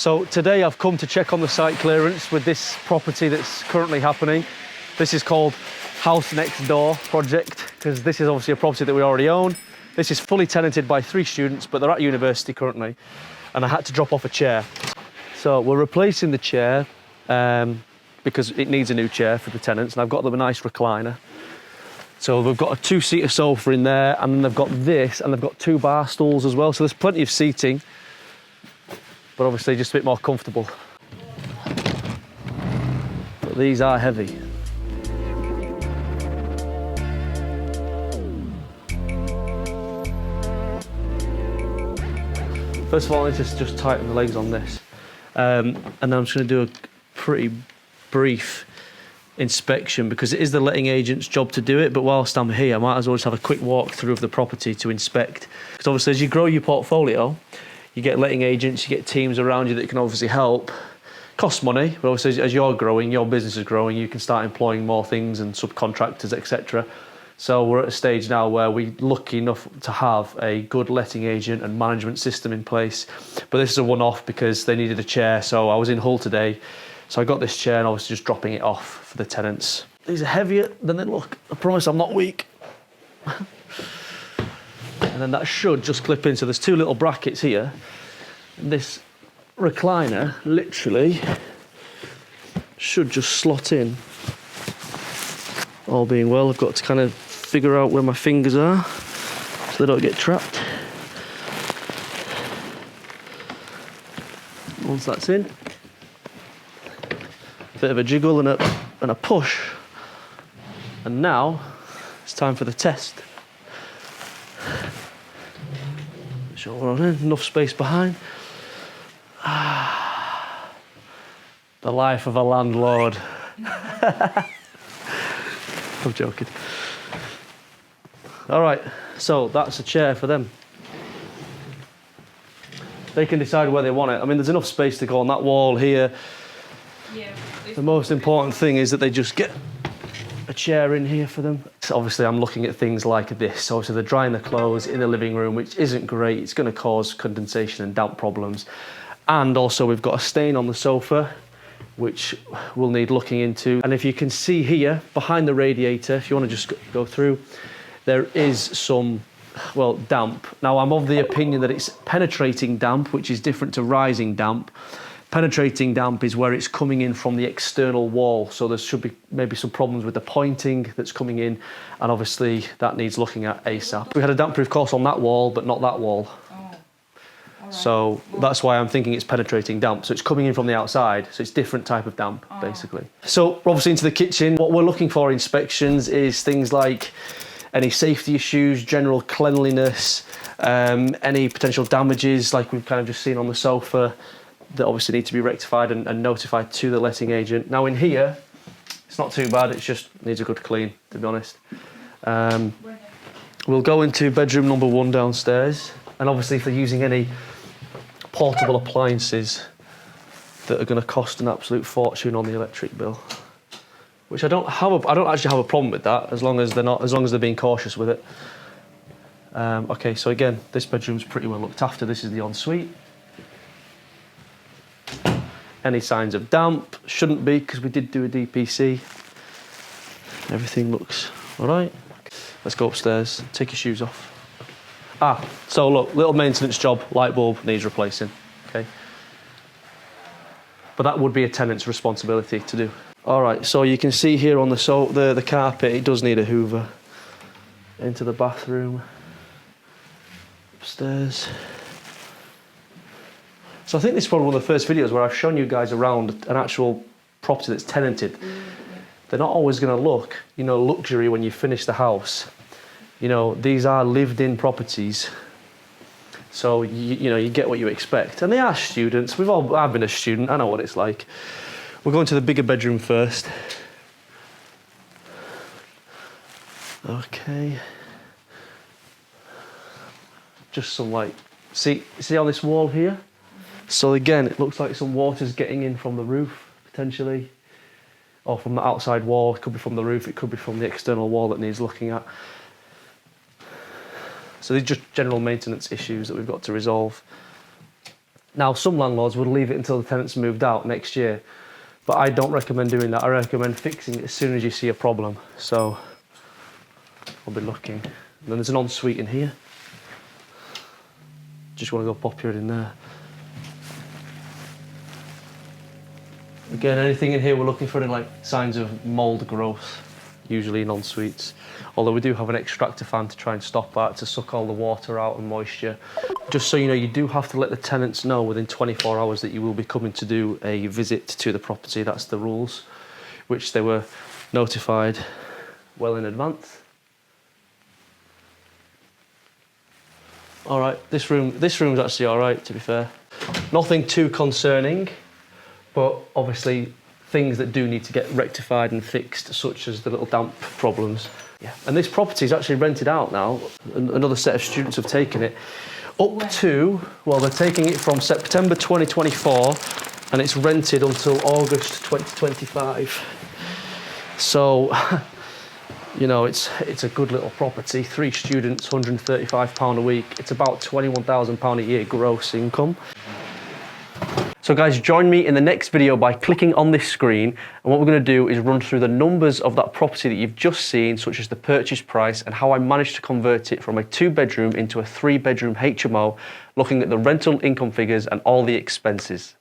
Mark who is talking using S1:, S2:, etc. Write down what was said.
S1: So today I've come to check on the site clearance with this property that's currently happening. This is called House Next Door project, because this is obviously a property that we already own. This is fully tenanted by 3 students, but they're at university currently, and I had to drop off a chair. So we're replacing the chair because it needs a new chair for the tenants, and I've got them a nice recliner. So we've got a 2-seater sofa in there, and then they've got this, and they've got 2 bar stools as well. So there's plenty of seating, but obviously just a bit more comfortable. But these are heavy. First of all, let's just tighten the legs on this. And then I'm just going to do a pretty brief inspection because it is the letting agent's job to do it, but whilst I'm here I might as well just have a quick walk through of the property to inspect, because obviously as you grow your portfolio you get letting agents, you get teams around you that can obviously help. Costs money, but obviously as you're growing, your business is growing, you can start employing more things and subcontractors, etc. So we're at a stage now where we're lucky enough to have a good letting agent and management system in place, but this is a one-off because they needed a chair. So I was in Hull today, so I got this chair and I was just dropping it off for the tenants. These are heavier than they look. I promise I'm not weak. And then that should just clip in. So there's 2 little brackets here. And this recliner literally should just slot in. All being well, I've got to kind of figure out where my fingers are so they don't get trapped. Once that's in, bit of a jiggle and a push, and now it's time for the test. Sure, we're on in, enough space behind. The life of a landlord. I'm joking. All right, so that's a chair for them. They can decide where they want it. I mean, there's enough space to go on that wall here.
S2: Yeah.
S1: The most important thing is that they just get a chair in here for them. So obviously, I'm looking at things like this. So they're drying their clothes in the living room, which isn't great. It's going to cause condensation and damp problems. And also, we've got a stain on the sofa, which we'll need looking into. And if you can see here, behind the radiator, if you want to just go through, there is some, well, damp. Now, I'm of the opinion that it's penetrating damp, which is different to rising damp. Penetrating damp is where it's coming in from the external wall. So there should be maybe some problems with the pointing that's coming in. And obviously, that needs looking at ASAP. We had a damp-proof course on that wall, but not that wall. So that's why I'm thinking it's penetrating damp. So it's coming in from the outside, so it's different type of damp, basically. So obviously into the kitchen, what we're looking for inspections is things like any safety issues, general cleanliness, any potential damages like we've kind of just seen on the sofa that obviously need to be rectified and notified to the letting agent. Now in here, it's not too bad, it just needs a good clean, to be honest. We'll go into bedroom number 1 downstairs, and obviously if they're using any portable appliances that are going to cost an absolute fortune on the electric bill, which I don't actually have a problem with that as long as they're being cautious with it. Okay, so again, this bedroom's pretty well looked after. This is the ensuite. Any signs of damp? Shouldn't be, because we did do a DPC. Everything looks all right. Let's go upstairs. Take your shoes off. So look, little maintenance job, light bulb needs replacing, okay? But that would be a tenant's responsibility to do. All right, so you can see here on the carpet, it does need a hoover. Into the bathroom, upstairs. So I think this is probably one of the first videos where I've shown you guys around an actual property that's tenanted. They're not always going to look, luxury when you finish the house. These are lived-in properties, so you get what you expect. And they are students. I've been a student. I know what it's like. We're going to the bigger bedroom first. Okay. Just some see on this wall here. So again, it looks like some water's getting in from the roof potentially, or from the outside wall. It could be from the roof. It could be from the external wall that needs looking at. So these are just general maintenance issues that we've got to resolve. Now, some landlords would leave it until the tenants moved out next year, but I don't recommend doing that. I recommend fixing it as soon as you see a problem. So I'll be looking. And then there's an ensuite in here. Just want to go pop your in there. Again, anything in here we're looking for any like signs of mould growth, usually in en-suites. Although we do have an extractor fan to try and stop that, to suck all the water out and moisture. Just so you know, you do have to let the tenants know within 24 hours that you will be coming to do a visit to the property. That's the rules, which they were notified well in advance. All right, this room's actually all right, to be fair. Nothing too concerning, but obviously things that do need to get rectified and fixed, such as the little damp problems. Yeah. And this property is actually rented out now. Another set of students have taken it up to, well, they're taking it from September 2024 and it's rented until August 2025. So, you know, it's a good little property. 3 students, £135 a week. It's about £21,000 a year gross income. So guys, join me in the next video by clicking on this screen, and what we're going to do is run through the numbers of that property that you've just seen, such as the purchase price and how I managed to convert it from a 2-bedroom into a 3-bedroom HMO, looking at the rental income figures and all the expenses.